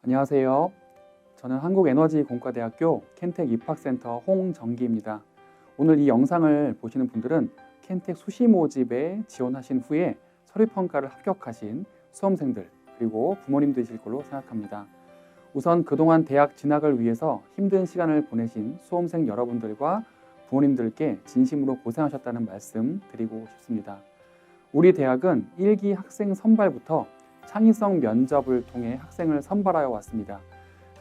안녕하세요. 저는 한국에너지공과대학교 켄텍 입학센터 홍정기입니다. 오늘 이 영상을 보시는 분들은 켄텍 수시 모집에 지원하신 후에 서류평가를 합격하신 수험생들 그리고 부모님들이실 걸로 생각합니다. 우선 그동안 대학 진학을 위해서 힘든 시간을 보내신 수험생 여러분들과 부모님들께 진심으로 고생하셨다는 말씀 드리고 싶습니다. 우리 대학은 1기 학생 선발부터 창의성 면접을 통해 학생을 선발하여 왔습니다.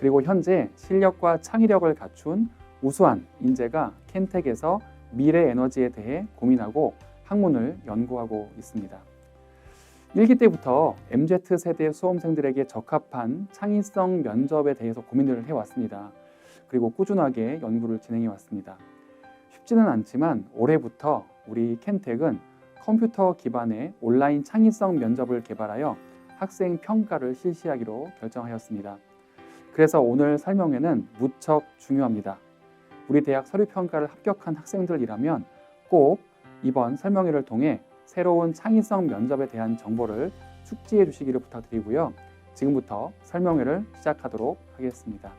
그리고 현재 실력과 창의력을 갖춘 우수한 인재가 켄텍에서 미래 에너지에 대해 고민하고 학문을 연구하고 있습니다. 1기 때부터 MZ세대 수험생들에게 적합한 창의성 면접에 대해서 고민을 해왔습니다. 그리고 꾸준하게 연구를 진행해 왔습니다. 쉽지는 않지만 올해부터 우리 켄텍은 컴퓨터 기반의 온라인 창의성 면접을 개발하여 학생 평가를 실시하기로 결정하였습니다. 그래서 오늘 설명회는 무척 중요합니다. 우리 대학 서류평가를 합격한 학생들이라면 꼭 이번 설명회를 통해 새로운 창의성 면접에 대한 정보를 숙지해 주시기를 부탁드리고요. 지금부터 설명회를 시작하도록 하겠습니다.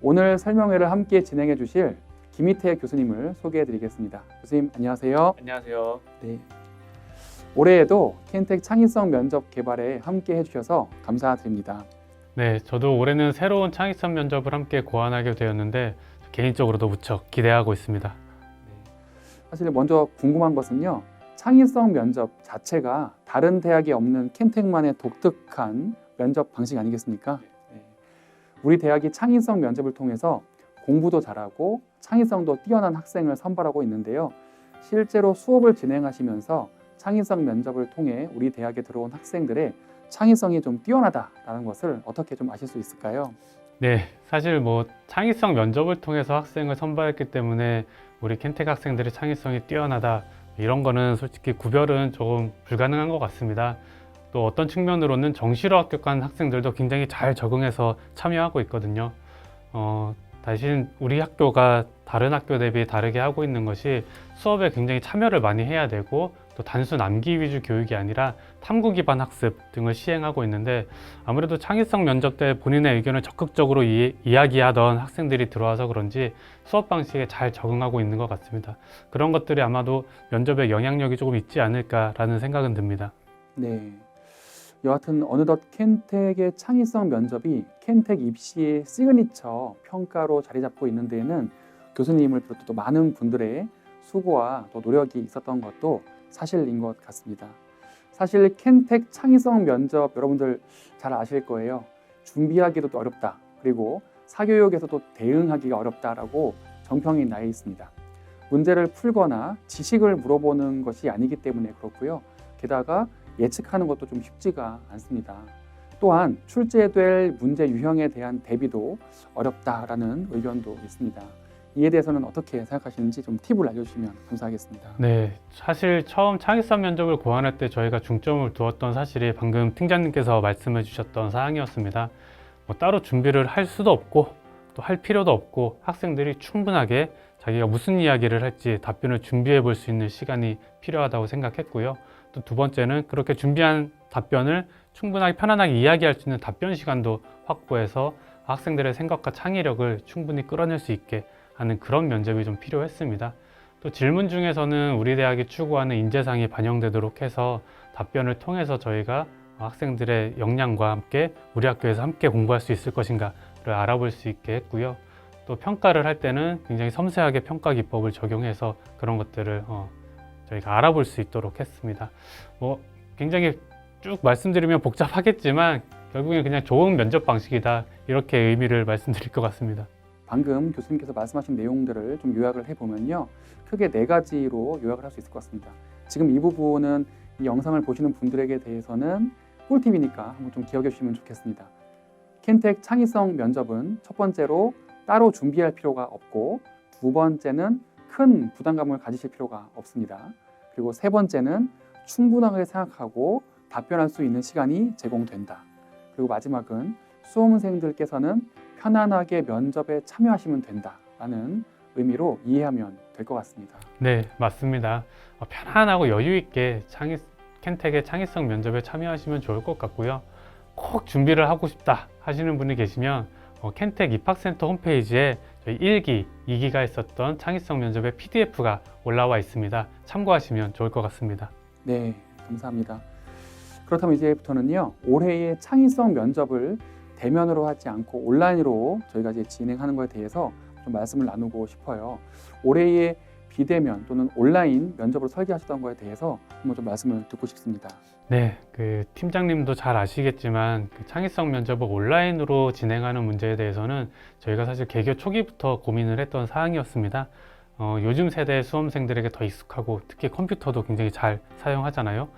오늘 설명회를 함께 진행해 주실 김희태 교수님을 소개해 드리겠습니다. 교수님 안녕하세요. 안녕하세요. 네. 올해에도 켄텍 창의성 면접 개발에 함께 해주셔서 감사드립니다. 네, 저도 올해는 새로운 창의성 면접을 함께 고안하게 되었는데 개인적으로도 무척 기대하고 있습니다. 사실 먼저 궁금한 것은요. 창의성 면접 자체가 다른 대학에 없는 켄텍만의 독특한 면접 방식 아니겠습니까? 네. 우리 대학이 창의성 면접을 통해서 공부도 잘하고 창의성도 뛰어난 학생을 선발하고 있는데요. 실제로 수업을 진행하시면서 창의성 면접을 통해 우리 대학에 들어온 학생들의 창의성이 좀 뛰어나다라는 것을 어떻게 좀 아실 수 있을까요? 네, 사실 창의성 면접을 통해서 학생을 선발했기 때문에 우리 켄텍 학생들의 창의성이 뛰어나다 이런 거는 솔직히 구별은 조금 불가능한 것 같습니다. 또 어떤 측면으로는 정시로 합격한 학생들도 굉장히 잘 적응해서 참여하고 있거든요. 대신 우리 학교가 다른 학교 대비 다르게 하고 있는 것이 수업에 굉장히 참여를 많이 해야 되고 또 단순 암기 위주 교육이 아니라 탐구 기반 학습 등을 시행하고 있는데 아무래도 창의성 면접 때 본인의 의견을 적극적으로 이야기하던 학생들이 들어와서 그런지 수업 방식에 잘 적응하고 있는 것 같습니다. 그런 것들이 아마도 면접에 영향력이 조금 있지 않을까라는 생각은 듭니다. 네. 여하튼 어느덧 켄텍의 창의성 면접이 켄텍 입시의 시그니처 평가로 자리 잡고 있는 데에는 교수님을 비롯해 또 많은 분들의 수고와 또 노력이 있었던 것도 사실인 것 같습니다. 사실 켄텍 창의성 면접 여러분들 잘 아실 거예요. 준비하기도 또 어렵다. 그리고 사교육에서도 대응하기가 어렵다라고 정평이 나 있습니다. 문제를 풀거나 지식을 물어보는 것이 아니기 때문에 그렇고요. 게다가 예측하는 것도 좀 쉽지가 않습니다. 또한 출제될 문제 유형에 대한 대비도 어렵다라는 의견도 있습니다. 이에 대해서는 어떻게 생각하시는지 좀 팁을 알려주시면 감사하겠습니다. 네, 사실 처음 창의성 면접을 고안할 때 저희가 중점을 두었던 사실이 방금 팀장님께서 말씀해 주셨던 사항이었습니다. 따로 준비를 할 수도 없고 또 할 필요도 없고 학생들이 충분하게 자기가 무슨 이야기를 할지 답변을 준비해 볼 수 있는 시간이 필요하다고 생각했고요. 또 두 번째는 그렇게 준비한 답변을 충분하게 편안하게 이야기할 수 있는 답변 시간도 확보해서 학생들의 생각과 창의력을 충분히 끌어낼 수 있게 하는 그런 면접이 좀 필요했습니다. 또 질문 중에서는 우리 대학이 추구하는 인재상이 반영되도록 해서 답변을 통해서 저희가 학생들의 역량과 함께 우리 학교에서 함께 공부할 수 있을 것인가를 알아볼 수 있게 했고요. 또 평가를 할 때는 굉장히 섬세하게 평가 기법을 적용해서 그런 것들을 저희가 알아볼 수 있도록 했습니다. 굉장히 쭉 말씀드리면 복잡하겠지만 결국엔 그냥 좋은 면접 방식이다 이렇게 의미를 말씀드릴 것 같습니다. 방금 교수님께서 말씀하신 내용들을 좀 요약을 해보면요. 크게 4가지로 요약을 할 수 있을 것 같습니다. 지금 이 부분은 이 영상을 보시는 분들에게 대해서는 꿀팁이니까 한번 좀 기억해 주시면 좋겠습니다. 켄텍 창의성 면접은 첫 번째로 따로 준비할 필요가 없고 두 번째는 큰 부담감을 가지실 필요가 없습니다. 그리고 세 번째는 충분하게 생각하고 답변할 수 있는 시간이 제공된다. 그리고 마지막은 수험생들께서는 편안하게 면접에 참여하시면 된다라는 의미로 이해하면 될 것 같습니다. 네, 맞습니다. 편안하고 여유 있게 켄텍의 창의성 면접에 참여하시면 좋을 것 같고요. 꼭 준비를 하고 싶다 하시는 분이 계시면 켄텍 입학센터 홈페이지에 저희 1기, 2기가 있었던 창의성 면접의 PDF가 올라와 있습니다. 참고하시면 좋을 것 같습니다. 네, 감사합니다. 그렇다면 이제부터는요, 올해의 창의성 면접을 대면으로 하지 않고 온라인으로 저희가 이제 진행하는 것에 대해서 좀 말씀을 나누고 싶어요. 올해의 비대면 또는 온라인 면접을 설계하셨던 것에 대해서 한번 좀 말씀을 듣고 싶습니다. 네, 그 팀장님도 잘 아시겠지만 그 창의성 면접을 온라인으로 진행하는 문제에 대해서는 저희가 사실 개교 초기부터 고민을 했던 사항이었습니다. 요즘 세대 수험생들에게 더 익숙하고 특히 컴퓨터도 굉장히 잘 사용하잖아요.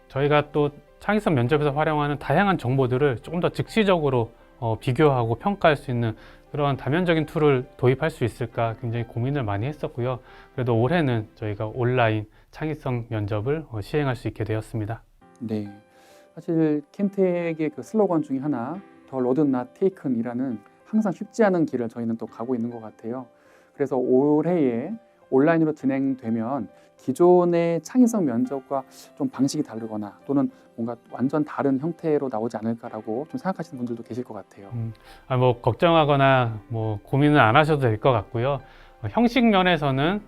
저희가 또 창의성 면접에서 활용하는 다양한 정보들을 조금 더 즉시적으로 비교하고 평가할 수 있는 그런 다면적인 툴을 도입할 수 있을까 굉장히 고민을 많이 했었고요. 그래도 올해는 저희가 온라인 창의성 면접을 시행할 수 있게 되었습니다. 네, 사실 켄텍의 그 슬로건 중에 하나, The road not taken이라는 항상 쉽지 않은 길을 저희는 또 가고 있는 것 같아요. 그래서 올해에 온라인으로 진행되면 기존의 창의성 면접과 좀 방식이 다르거나 또는 뭔가 완전 다른 형태로 나오지 않을까라고 좀 생각하시는 분들도 계실 것 같아요. 뭐 걱정하거나 뭐 고민은 안 하셔도 될 것 같고요. 형식 면에서는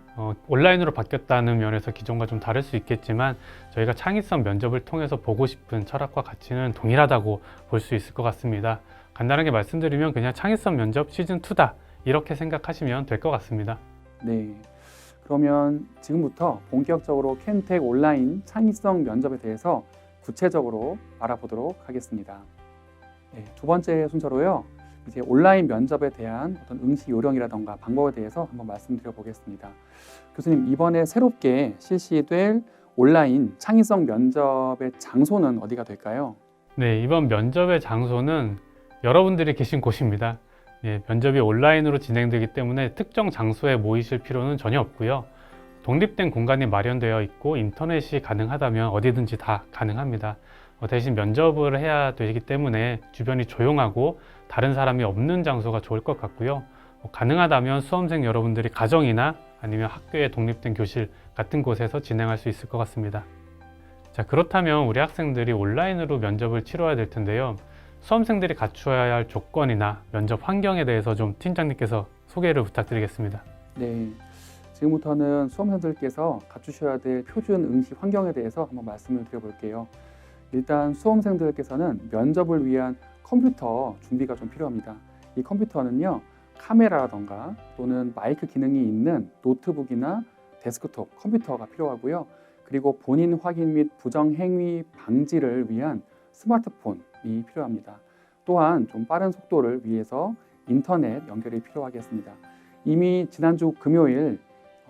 온라인으로 바뀌었다는 면에서 기존과 좀 다를 수 있겠지만 저희가 창의성 면접을 통해서 보고 싶은 철학과 가치는 동일하다고 볼 수 있을 것 같습니다. 간단하게 말씀드리면 그냥 창의성 면접 시즌2다 이렇게 생각하시면 될 것 같습니다. 네, 그러면 지금부터 본격적으로 켄텍 온라인 창의성 면접에 대해서 구체적으로 알아보도록 하겠습니다. 네, 두 번째 순서로요, 이제 온라인 면접에 대한 어떤 응시 요령이라던가 방법에 대해서 한번 말씀드려 보겠습니다. 교수님, 이번에 새롭게 실시될 온라인 창의성 면접의 장소는 어디가 될까요? 네, 이번 면접의 장소는 여러분들이 계신 곳입니다. 예, 면접이 온라인으로 진행되기 때문에 특정 장소에 모이실 필요는 전혀 없고요. 독립된 공간이 마련되어 있고 인터넷이 가능하다면 어디든지 다 가능합니다. 대신 면접을 해야 되기 때문에 주변이 조용하고 다른 사람이 없는 장소가 좋을 것 같고요. 가능하다면 수험생 여러분들이 가정이나 아니면 학교의 독립된 교실 같은 곳에서 진행할 수 있을 것 같습니다. 자, 그렇다면 우리 학생들이 온라인으로 면접을 치러야 될 텐데요. 수험생들이 갖추어야 할 조건이나 면접 환경에 대해서 좀 팀장님께서 소개를 부탁드리겠습니다. 네, 지금부터는 수험생들께서 갖추셔야 될 표준 응시 환경에 대해서 한번 말씀을 드려볼게요. 일단 수험생들께서는 면접을 위한 컴퓨터 준비가 좀 필요합니다. 이 컴퓨터는요, 카메라라던가 또는 마이크 기능이 있는 노트북이나 데스크톱 컴퓨터가 필요하고요. 그리고 본인 확인 및 부정 행위 방지를 위한 스마트폰이 필요합니다. 또한 좀 빠른 속도를 위해서 인터넷 연결이 필요하겠습니다. 이미 지난주 금요일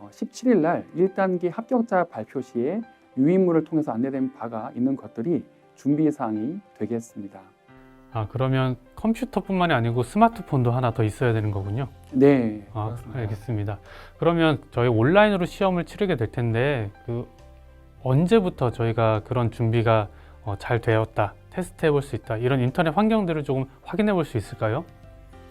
17일 날 1단계 합격자 발표 시에 유인물을 통해서 안내된 바가 있는 것들이 준비사항이 되겠습니다. 그러면 컴퓨터뿐만이 아니고 스마트폰도 하나 더 있어야 되는 거군요. 네, 알겠습니다. 그러면 저희 온라인으로 시험을 치르게 될 텐데 언제부터 저희가 그런 준비가 잘 되었다, 테스트해 볼 수 있다, 이런 인터넷 환경들을 조금 확인해 볼 수 있을까요?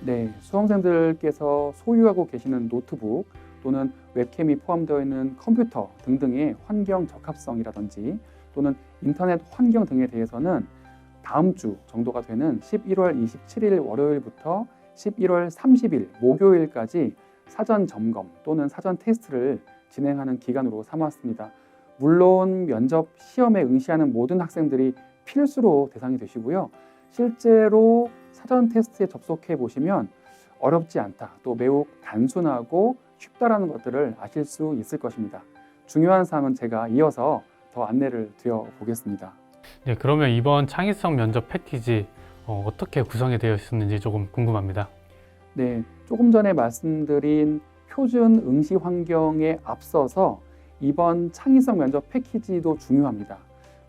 네, 수험생들께서 소유하고 계시는 노트북 또는 웹캠이 포함되어 있는 컴퓨터 등등의 환경 적합성이라든지 또는 인터넷 환경 등에 대해서는 다음 주 정도가 되는 11월 27일 월요일부터 11월 30일 목요일까지 사전 점검 또는 사전 테스트를 진행하는 기간으로 삼았습니다. 물론 면접 시험에 응시하는 모든 학생들이 필수로 대상이 되시고요. 실제로 사전 테스트에 접속해 보시면 어렵지 않다, 또 매우 단순하고 쉽다라는 것들을 아실 수 있을 것입니다. 중요한 사항은 제가 이어서 더 안내를 드려 보겠습니다. 네, 그러면 이번 창의성 면접 패키지 어떻게 구성이 되어 있었는지 조금 궁금합니다. 네, 조금 전에 말씀드린 표준 응시 환경에 앞서서 이번 창의성 면접 패키지도 중요합니다.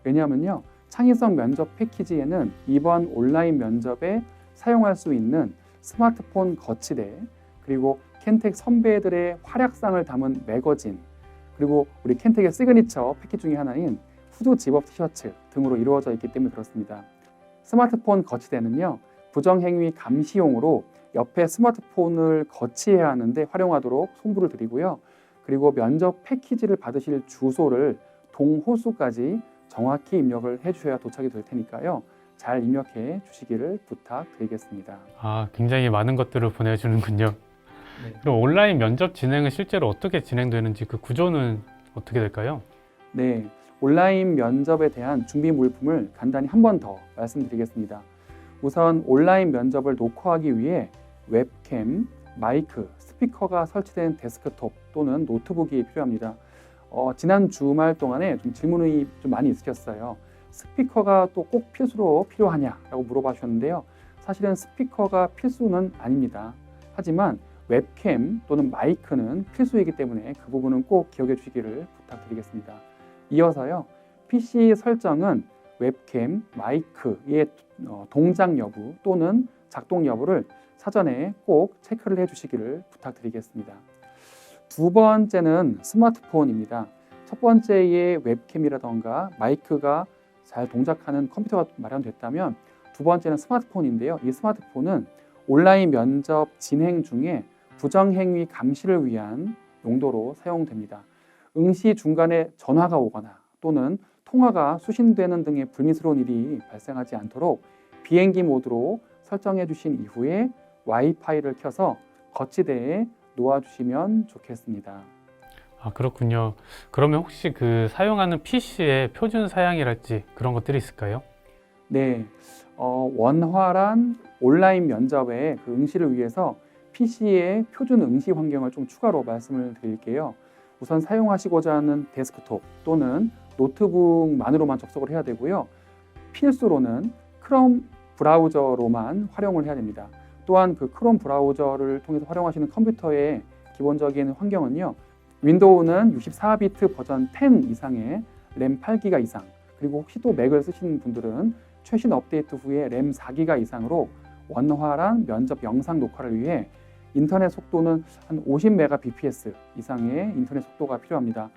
왜냐하면요, 창의성 면접 패키지에는 이번 온라인 면접에 사용할 수 있는 스마트폰 거치대, 그리고 켄텍 선배들의 활약상을 담은 매거진, 그리고 우리 켄텍의 시그니처 패키지 중에 하나인 후드 집업 티셔츠 등으로 이루어져 있기 때문에 그렇습니다. 스마트폰 거치대는요, 부정행위 감시용으로 옆에 스마트폰을 거치해야 하는데 활용하도록 송부를 드리고요. 그리고 면접 패키지를 받으실 주소를 동호수까지 정확히 입력을 해주셔야 도착이 될 테니까요. 잘 입력해 주시기를 부탁드리겠습니다. 굉장히 많은 것들을 보내주는군요. 그럼 온라인 면접 진행은 실제로 어떻게 진행되는지 그 구조는 어떻게 될까요? 네, 온라인 면접에 대한 준비 물품을 간단히 한 번 더 말씀드리겠습니다. 우선 온라인 면접을 녹화하기 위해 웹캠, 마이크, 스피커가 설치된 데스크톱 또는 노트북이 필요합니다. 지난 주말 동안에 좀 질문이 좀 많이 있으셨어요. 스피커가 또 꼭 필수로 필요하냐라고 물어봐 주셨는데요. 사실은 스피커가 필수는 아닙니다. 하지만 웹캠 또는 마이크는 필수이기 때문에 그 부분은 꼭 기억해 주시기를 부탁드리겠습니다. 이어서요, PC 설정은 웹캠, 마이크의 동작 여부 또는 작동 여부를 사전에 꼭 체크를 해 주시기를 부탁드리겠습니다. 두 번째는 스마트폰입니다. 첫 번째의 웹캠이라던가 마이크가 잘 동작하는 컴퓨터가 마련됐다면 두 번째는 스마트폰인데요. 이 스마트폰은 온라인 면접 진행 중에 부정행위 감시를 위한 용도로 사용됩니다. 응시 중간에 전화가 오거나 또는 통화가 수신되는 등의 불미스러운 일이 발생하지 않도록 비행기 모드로 설정해 주신 이후에 와이파이를 켜서 거치대에 놓아주시면 좋겠습니다. 그렇군요. 그러면 혹시 그 사용하는 PC의 표준 사양이랄지 그런 것들이 있을까요? 네, 원활한 온라인 면접의 그 응시를 위해서 PC의 표준 응시 환경을 좀 추가로 말씀을 드릴게요. 우선 사용하시고자 하는 데스크톱 또는 노트북만으로만 접속을 해야 되고요. 필수로는 크롬 브라우저로만 활용을 해야 됩니다. 또한 그 크롬 브라우저를 통해서 활용하시는 컴퓨터의 기본적인 환경은요. 윈도우는 64비트 버전 10 이상의 램 8기가 이상, 그리고 혹시 또 맥을 쓰시는 분들은 최신 업데이트 후에 램 4기가 이상으로 원활한 면접 영상 녹화를 위해 인터넷 속도는 한 50Mbps 이상의 인터넷 속도가 필요합니다.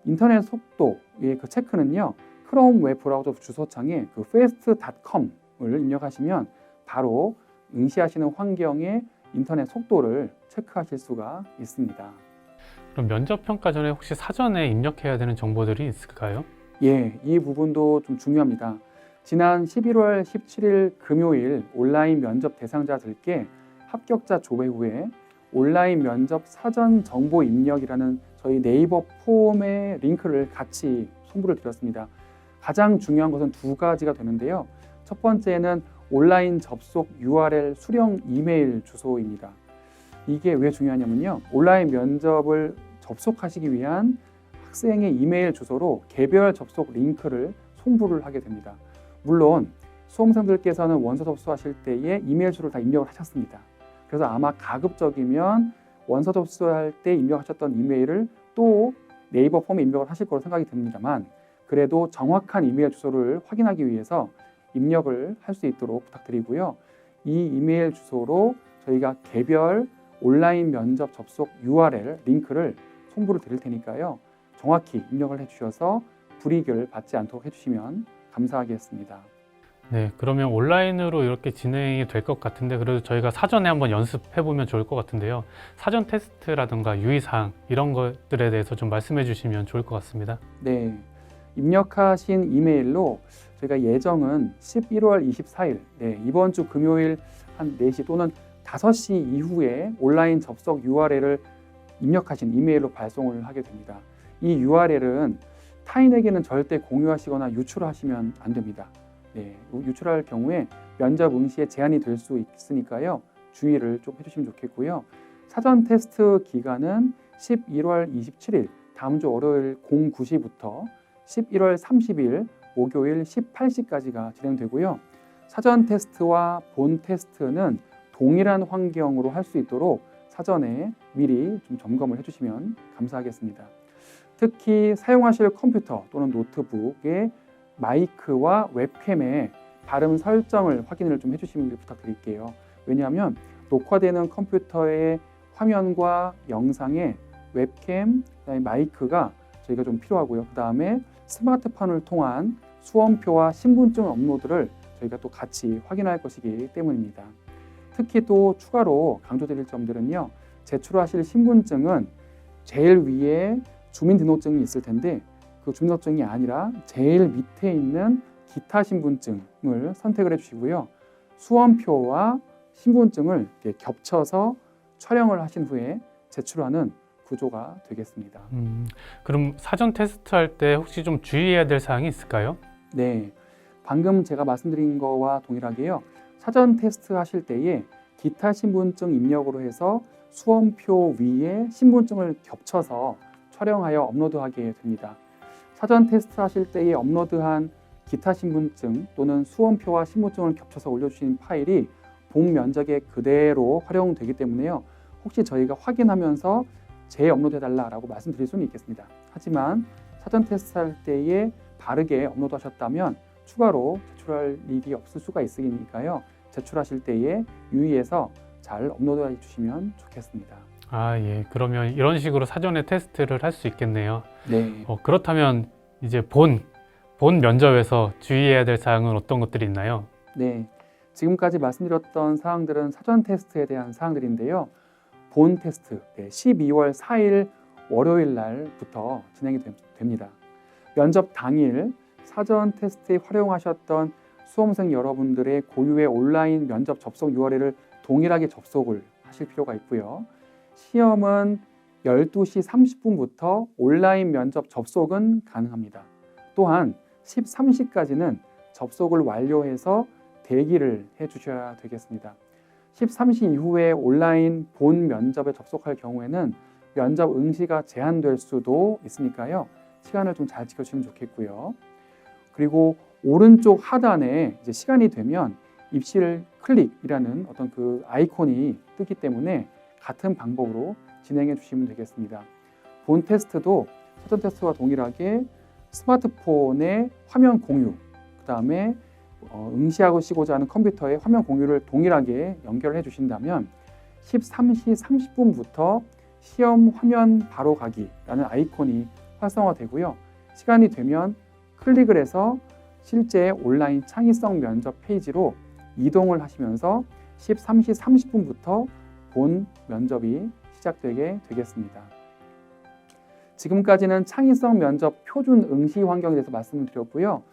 인터넷 속도의 그 체크는요, 크롬 웹 브라우저 주소창에 그 fast.com을 입력하시면 바로 응시하시는 환경의 인터넷 속도를 체크하실 수가 있습니다. 그럼 면접 평가 전에 혹시 사전에 입력해야 되는 정보들이 있을까요? 예, 이 부분도 좀 중요합니다. 지난 11월 17일 금요일 온라인 면접 대상자들께 합격자 조회 후에 온라인 면접 사전 정보 입력이라는 저희 네이버 폼의 링크를 같이 송부를 드렸습니다. 가장 중요한 것은 두 가지가 되는데요. 첫 번째는 온라인 접속 URL 수령 이메일 주소입니다. 이게 왜 중요하냐면요. 온라인 면접을 접속하시기 위한 학생의 이메일 주소로 개별 접속 링크를 송부를 하게 됩니다. 물론 수험생들께서는 원서 접수하실 때에 이메일 주소를 다 입력을 하셨습니다. 그래서 아마 가급적이면 원서 접수할 때 입력하셨던 이메일을 또 네이버 폼에 입력을 하실 거로 생각이 듭니다만, 그래도 정확한 이메일 주소를 확인하기 위해서 입력을 할 수 있도록 부탁드리고요. 이 이메일 주소로 저희가 개별 온라인 면접 접속 URL 링크를 송부를 드릴 테니까요. 정확히 입력을 해주셔서 불이익을 받지 않도록 해주시면 감사하겠습니다. 네, 그러면 온라인으로 이렇게 진행이 될 것 같은데 그래도 저희가 사전에 한번 연습해 보면 좋을 것 같은데요. 사전 테스트라든가 유의사항 이런 것들에 대해서 좀 말씀해 주시면 좋을 것 같습니다. 네, 입력하신 이메일로 저희가 예정은 11월 24일, 이번 주 금요일 한 4시 또는 5시 이후에 온라인 접속 URL을 입력하신 이메일로 발송을 하게 됩니다. 이 URL은 타인에게는 절대 공유하시거나 유출하시면 안 됩니다. 유출할 경우에 면접 응시에 제한이 될 수 있으니까요. 주의를 좀 해주시면 좋겠고요. 사전 테스트 기간은 11월 27일 다음 주 월요일 09시부터 11월 30일 목요일 18시까지가 진행되고요. 사전 테스트와 본 테스트는 동일한 환경으로 할 수 있도록 사전에 미리 좀 점검을 해주시면 감사하겠습니다. 특히 사용하실 컴퓨터 또는 노트북의 마이크와 웹캠의 발음 설정을 확인을 좀 해주시는 걸 부탁드릴게요. 왜냐하면 녹화되는 컴퓨터의 화면과 영상에 웹캠, 그다음에 마이크가 저희가 좀 필요하고요. 그 다음에 스마트폰을 통한 수험표와 신분증 업로드를 저희가 또 같이 확인할 것이기 때문입니다. 특히 또 추가로 강조드릴 점들은요. 제출하실 신분증은 제일 위에 주민등록증이 있을 텐데 그 주민등록증이 아니라 제일 밑에 있는 기타 신분증을 선택을 해주시고요. 수험표와 신분증을 이렇게 겹쳐서 촬영을 하신 후에 제출하는 구조가 되겠습니다. 그럼 사전 테스트 할 때 혹시 좀 주의해야 될 사항이 있을까요? 네, 방금 제가 말씀드린 거와 동일하게요. 사전 테스트 하실 때에 기타 신분증 입력으로 해서 수험표 위에 신분증을 겹쳐서 촬영하여 업로드하게 됩니다. 사전 테스트 하실 때에 업로드한 기타 신분증 또는 수험표와 신분증을 겹쳐서 올려주신 파일이 본 면적에 그대로 활용되기 때문에요. 혹시 저희가 확인하면서 재업로드해달라고 말씀드릴 수는 있겠습니다. 하지만 사전 테스트 할 때에 바르게 업로드하셨다면 추가로 제출할 일이 없을 수가 있으니까요. 제출하실 때에 유의해서 잘 업로드해 주시면 좋겠습니다. 아, 예. 그러면 이런 식으로 사전에 테스트를 할 수 있겠네요. 네. 그렇다면 이제 본 면접에서 주의해야 될 사항은 어떤 것들이 있나요? 네. 지금까지 말씀드렸던 사항들은 사전 테스트에 대한 사항들인데요. 본 테스트 12월 4일 월요일 날부터 진행이 됩니다. 면접 당일 사전 테스트에 활용하셨던 수험생 여러분들의 고유의 온라인 면접 접속 URL을 동일하게 접속을 하실 필요가 있고요. 시험은 12시 30분부터 온라인 면접 접속은 가능합니다. 또한 13시까지는 접속을 완료해서 대기를 해 주셔야 되겠습니다. 13시 이후에 온라인 본 면접에 접속할 경우에는 면접 응시가 제한될 수도 있으니까요. 시간을 좀 잘 지켜주시면 좋겠고요. 그리고 오른쪽 하단에 이제 시간이 되면 입실 클릭이라는 어떤 그 아이콘이 뜨기 때문에 같은 방법으로 진행해 주시면 되겠습니다. 본 테스트도 사전 테스트와 동일하게 스마트폰의 화면 공유, 그 다음에 응시하시고자 하는 컴퓨터의 화면 공유를 동일하게 연결해 주신다면 13시 30분부터 시험 화면 바로 가기라는 아이콘이 활성화되고요. 시간이 되면 클릭을 해서 실제 온라인 창의성 면접 페이지로 이동을 하시면서 13시 30분부터 본 면접이 시작되게 되겠습니다. 지금까지는 창의성 면접 표준 응시 환경에 대해서 말씀을 드렸고요.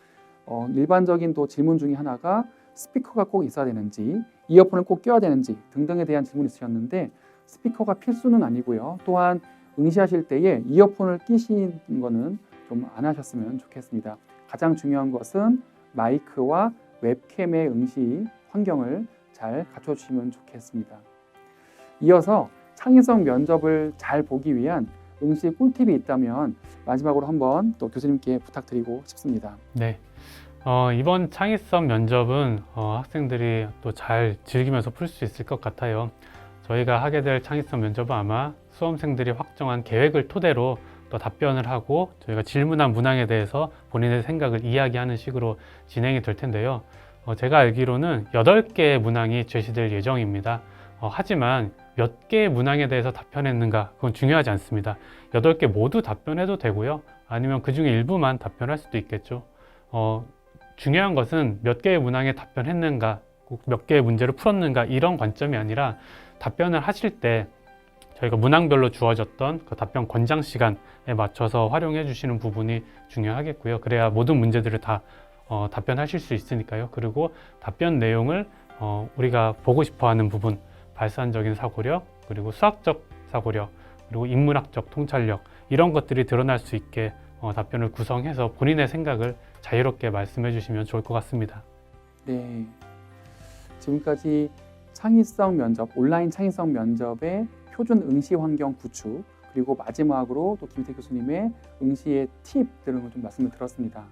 일반적인 또 질문 중에 하나가 스피커가 꼭 있어야 되는지, 이어폰을 꼭 껴야 되는지 등등에 대한 질문이 있으셨는데 스피커가 필수는 아니고요. 또한 응시하실 때에 이어폰을 끼시는 거는 좀 안 하셨으면 좋겠습니다. 가장 중요한 것은 마이크와 웹캠의 응시 환경을 잘 갖춰주시면 좋겠습니다. 이어서 창의성 면접을 잘 보기 위한 응시 꿀팁이 있다면 마지막으로 한번 또 교수님께 부탁드리고 싶습니다. 네. 이번 창의성 면접은 학생들이 또 잘 즐기면서 풀 수 있을 것 같아요. 저희가 하게 될 창의성 면접은 아마 수험생들이 확정한 계획을 토대로 또 답변을 하고 저희가 질문한 문항에 대해서 본인의 생각을 이야기하는 식으로 진행이 될 텐데요. 제가 알기로는 8개의 문항이 제시될 예정입니다. 하지만 몇 개의 문항에 대해서 답변했는가 그건 중요하지 않습니다. 8개 모두 답변해도 되고요. 아니면 그 중에 일부만 답변할 수도 있겠죠. 중요한 것은 몇 개의 문항에 답변했는가, 몇 개의 문제를 풀었는가 이런 관점이 아니라 답변을 하실 때 저희가 문항별로 주어졌던 그 답변 권장 시간에 맞춰서 활용해 주시는 부분이 중요하겠고요. 그래야 모든 문제들을 다 답변하실 수 있으니까요. 그리고 답변 내용을 우리가 보고 싶어하는 부분, 발산적인 사고력, 그리고 수학적 사고력, 그리고 인문학적 통찰력 이런 것들이 드러날 수 있게 답변을 구성해서 본인의 생각을 자유롭게 말씀해 주시면 좋을 것 같습니다. 네, 지금까지 창의성 면접, 온라인 창의성 면접의 표준 응시 환경 구축, 그리고 마지막으로 또 김태 교수님의 응시의 팁 등을 좀 말씀을 들었습니다.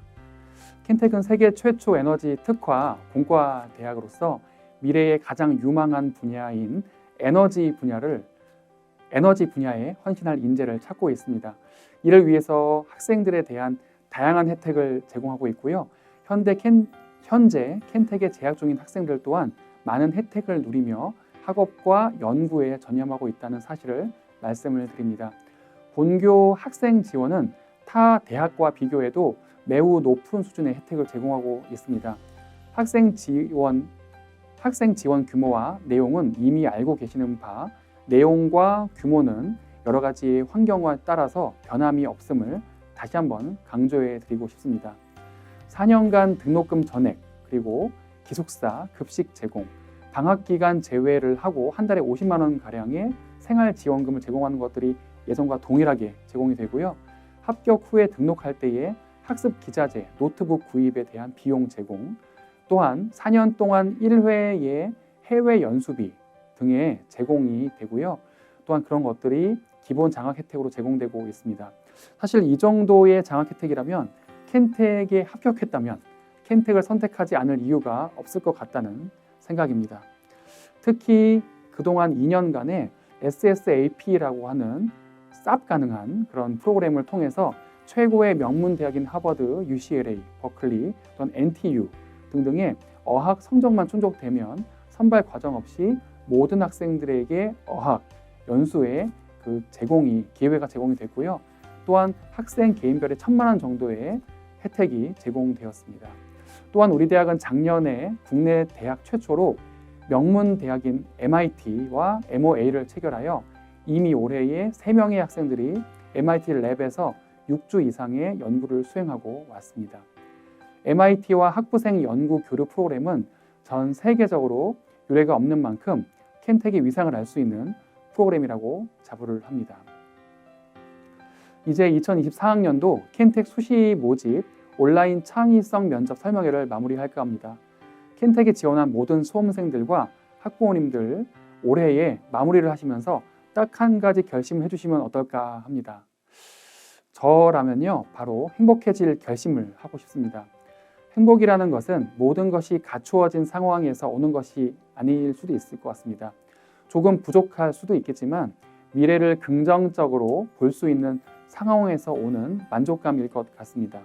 켄텍은 세계 최초 에너지 특화 공과 대학으로서 미래의 가장 유망한 분야인 에너지 분야에 헌신할 인재를 찾고 있습니다. 이를 위해서 학생들에 대한 다양한 혜택을 제공하고 있고요. 현재 켄텍에 재학 중인 학생들 또한 많은 혜택을 누리며 학업과 연구에 전념하고 있다는 사실을 말씀을 드립니다. 본교 학생 지원은 타 대학과 비교해도 매우 높은 수준의 혜택을 제공하고 있습니다. 학생 지원 규모와 내용은 이미 알고 계시는 바, 내용과 규모는 여러 가지 환경에 따라서 변함이 없음을 다시 한번 강조해 드리고 싶습니다. 4년간 등록금 전액, 그리고 기숙사, 급식 제공, 방학 기간 제외를 하고 한 달에 50만 원 가량의 생활 지원금을 제공하는 것들이 예전과 동일하게 제공이 되고요. 합격 후에 등록할 때에 학습 기자재, 노트북 구입에 대한 비용 제공, 또한 4년 동안 1회의 해외 연수비 등의 제공이 되고요. 또한 그런 것들이 기본 장학 혜택으로 제공되고 있습니다. 사실 이 정도의 장학 혜택이라면 켄텍에 합격했다면 켄텍을 선택하지 않을 이유가 없을 것 같다는 생각입니다. 특히 그동안 2년간의 SSAP라고 하는 쌉 가능한 그런 프로그램을 통해서 최고의 명문 대학인 하버드, UCLA, 버클리, 또는 NTU 등등의 어학 성적만 충족되면 선발 과정 없이 모든 학생들에게 어학 연수의 그 기회가 제공이 됐고요. 또한 학생 개인별의 1,000만 원 정도의 혜택이 제공되었습니다. 또한 우리 대학은 작년에 국내 대학 최초로 명문 대학인 MIT와 MOA를 체결하여 이미 올해에 3명의 학생들이 MIT 랩에서 6주 이상의 연구를 수행하고 왔습니다. MIT와 학부생 연구 교류 프로그램은 전 세계적으로 유례가 없는 만큼 켄텍의 위상을 알 수 있는 프로그램이라고 자부를 합니다. 이제 2024학년도 켄텍 수시 모집 온라인 창의성 면접 설명회를 마무리할까 합니다. 켄텍에 지원한 모든 수험생들과 학부모님들 올해에 마무리를 하시면서 딱 한 가지 결심을 해주시면 어떨까 합니다. 저라면요, 바로 행복해질 결심을 하고 싶습니다. 행복이라는 것은 모든 것이 갖추어진 상황에서 오는 것이 아닐 수도 있을 것 같습니다. 조금 부족할 수도 있겠지만 미래를 긍정적으로 볼 수 있는 상황에서 오는 만족감일 것 같습니다.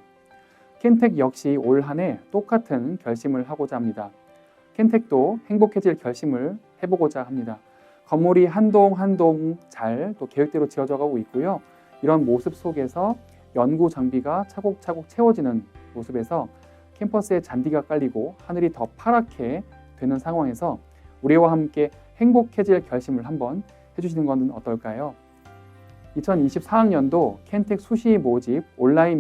켄텍 역시 올 한 해 똑같은 결심을 하고자 합니다. 켄텍도 행복해질 결심을 해보고자 합니다. 건물이 한 동 한 동 잘 또 계획대로 지어져 가고 있고요. 이런 모습 속에서 연구 장비가 차곡차곡 채워지는 모습에서 캠퍼스에 잔디가 깔리고 하늘이 더 파랗게 되는 상황에서 우리와 함께 행복해질 결심을 한번 해주시는 것은 어떨까요? 2024학년도 켄텍 수시 모집 온라인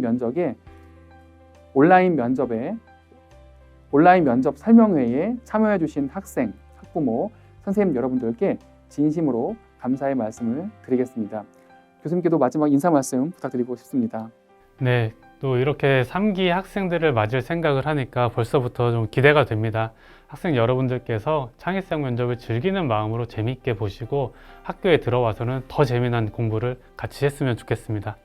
면접 설명회에 참여해 주신 학생, 학부모, 선생님 여러분들께 진심으로 감사의 말씀을 드리겠습니다. 교수님께도 마지막 인사 말씀 부탁드리고 싶습니다. 네, 또 이렇게 3기 학생들을 맞을 생각을 하니까 벌써부터 좀 기대가 됩니다. 학생 여러분들께서 창의성 면접을 즐기는 마음으로 재미있게 보시고 학교에 들어와서는 더 재미난 공부를 같이 했으면 좋겠습니다.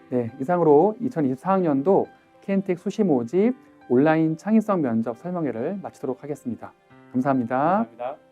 네, 이상으로 2024학년도 켄텍 수시 모집 온라인 창의성 면접 설명회를 마치도록 하겠습니다. 감사합니다. 감사합니다.